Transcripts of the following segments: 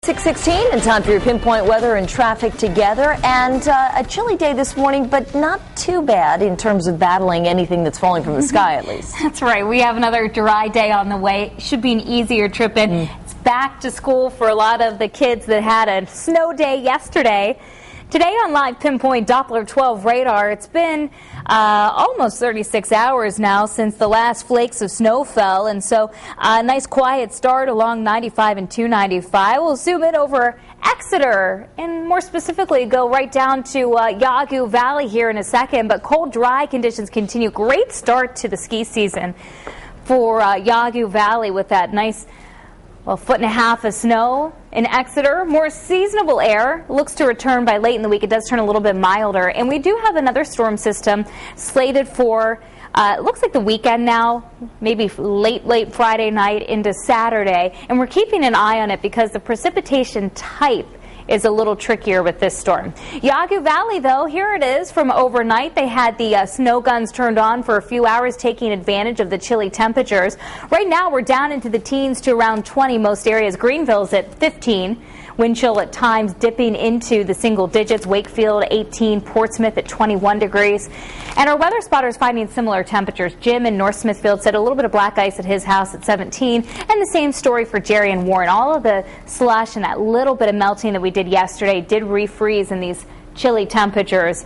6:16 and time for your pinpoint weather and traffic together, and a chilly day this morning, but not too bad in terms of battling anything that's falling from the sky, at least. That's right. We have another dry day on the way. Should be an easier trip in. It's back to school for a lot of the kids that had a snow day yesterday. Today on Live Pinpoint Doppler 12 radar, it's been almost 36 hours now since the last flakes of snow fell, and so a nice quiet start along 95 and 295. We'll zoom in over Exeter and more specifically go right down to Yawgoo Valley here in a second, but cold, dry conditions continue. Great start to the ski season for Yawgoo Valley with that nice foot and a half of snow in Exeter. More seasonable air looks to return by late in the week. It does turn a little bit milder, and we do have another storm system slated for it looks like the weekend now, maybe late Friday night into Saturday, and we're keeping an eye on it because the precipitation type is a little trickier with this storm. Yawgoo Valley, though, here it is from overnight. They had the snow guns turned on for a few hours, taking advantage of the chilly temperatures. Right now, we're down into the teens to around 20 most areas. Greenville's at 15. Wind chill at times dipping into the single digits. Wakefield 18, Portsmouth at 21 degrees. And our weather spotters finding similar temperatures. Jim in North Smithfield said a little bit of black ice at his house at 17. And the same story for Jerry and Warren. All of the slush and that little bit of melting that we did yesterday did refreeze in these chilly temperatures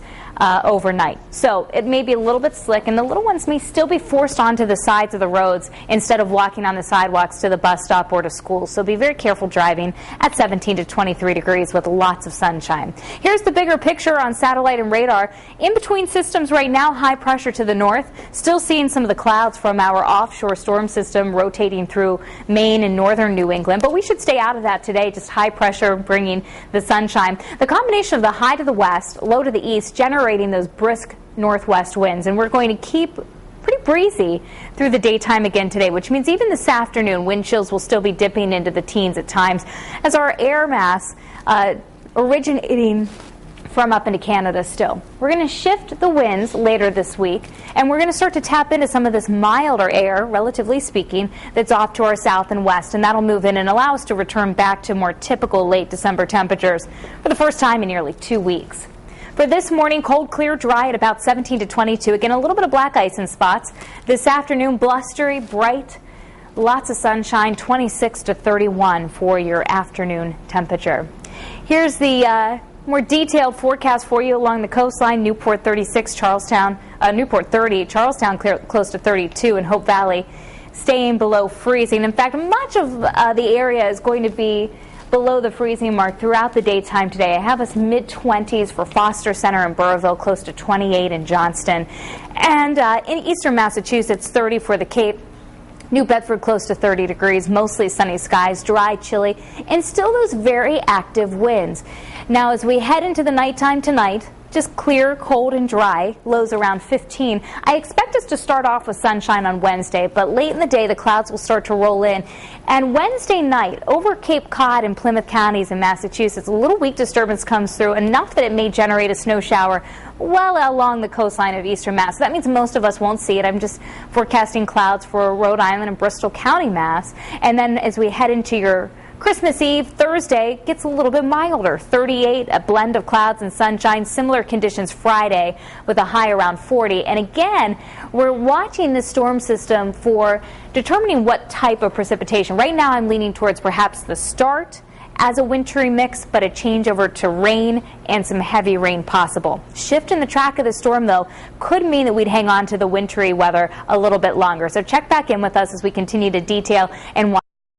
overnight. So it may be a little bit slick, and the little ones may still be forced onto the sides of the roads instead of walking on the sidewalks to the bus stop or to school. So be very careful driving at 17 to 23 degrees with lots of sunshine. Here's the bigger picture on satellite and radar. In between systems right now, high pressure to the north. Still seeing some of the clouds from our offshore storm system rotating through Maine and northern New England, but we should stay out of that today. Just high pressure bringing the sunshine. The combination of the high to the west, low to the east, generating those brisk northwest winds, and we're going to keep pretty breezy through the daytime again today, which means even this afternoon wind chills will still be dipping into the teens at times as our air mass originating from up into Canada still. We're going to shift the winds later this week, and we're going to start to tap into some of this milder air, relatively speaking, that's off to our south and west, and that'll move in and allow us to return back to more typical late December temperatures for the first time in nearly 2 weeks. For this morning, cold, clear, dry at about 17 to 22. Again, a little bit of black ice in spots. This afternoon, blustery, bright, lots of sunshine, 26 to 31 for your afternoon temperature. Here's the more detailed forecast for you along the coastline. Newport 36, Newport 30, Charlestown close to 32, and Hope Valley staying below freezing. In fact, much of the area is going to be below the freezing mark throughout the daytime today. I have us mid-20s for Foster Center and Burrville, close to 28 in Johnston. And in eastern Massachusetts, 30 for the Cape. New Bedford close to 30 degrees, mostly sunny skies, dry, chilly, and still those very active winds. Now, as we head into the nighttime tonight, just clear, cold, and dry, lows around 15. I expect us to start off with sunshine on Wednesday, but late in the day the clouds will start to roll in. And Wednesday night, over Cape Cod and Plymouth counties in Massachusetts, a little weak disturbance comes through, enough that it may generate a snow shower well along the coastline of eastern Mass. So that means most of us won't see it. I'm just forecasting clouds for Rhode Island and Bristol County, Mass. And then as we head into your Christmas Eve, Thursday, gets a little bit milder, 38, a blend of clouds and sunshine. Similar conditions Friday with a high around 40. And again, we're watching the storm system for determining what type of precipitation. Right now I'm leaning towards perhaps the start as a wintry mix, but a change over to rain and some heavy rain possible. Shift in the track of the storm, though, could mean that we'd hang on to the wintry weather a little bit longer. So check back in with us as we continue to detail and watch.